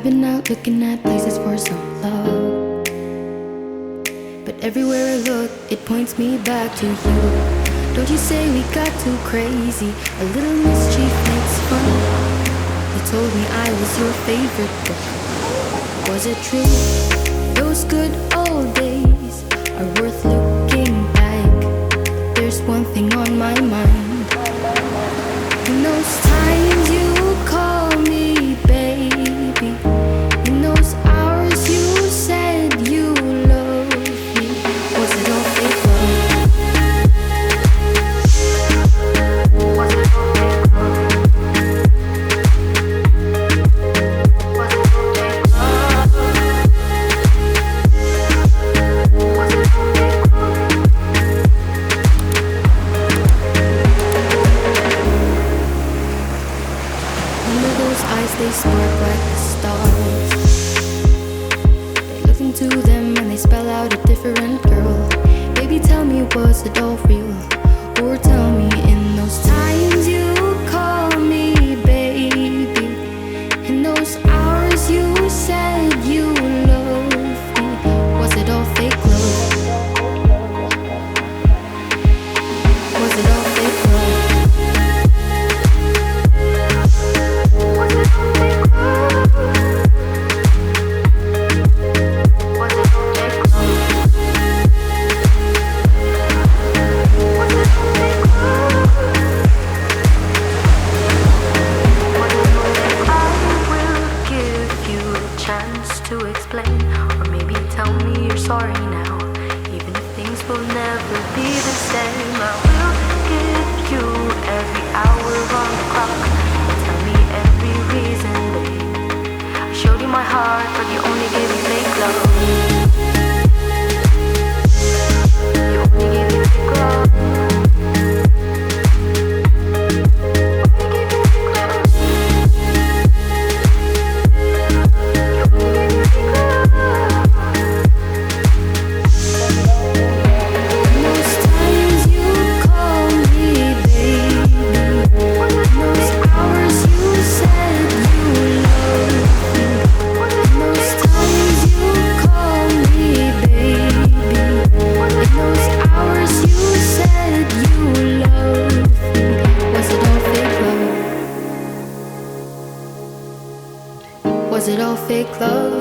been out looking at places for some love, but everywhere I look, it points me back to you. Don't you say we got too crazy? A little mischief makes fun. You told me I was your favorite book. Was it true? Those good old days are worth looking back. There's one thing on my mind. In those times you call me baby, in those hours you said you loved me. Was it all fake love? Was it all fake love? Was it all fake love? Was it all fake love? Under those eyes they spark like the stars. They look into them and they spell out a different girl. Baby, tell me, was it all real? Or tell me, in those times you call me baby, in those hours you said you loved me, was it all fake love? Was it all fake love? Was it all fake love? Was it all fake love? Was it all fake love? I will give you a chance to explain, or maybe tell me you're sorry now, even if things will never be the same. I will give you every hour on the clock. Tell me every reason, babe. I showed you my heart, but you only gave me fake love. You only gave me fake love. Only gave me fake love. You only gave me fake love. In those times you call me baby, in those hours you said you loved me, in those times you call me baby, in those hours you said you loved me. Was it all fake love? Was it all fake love?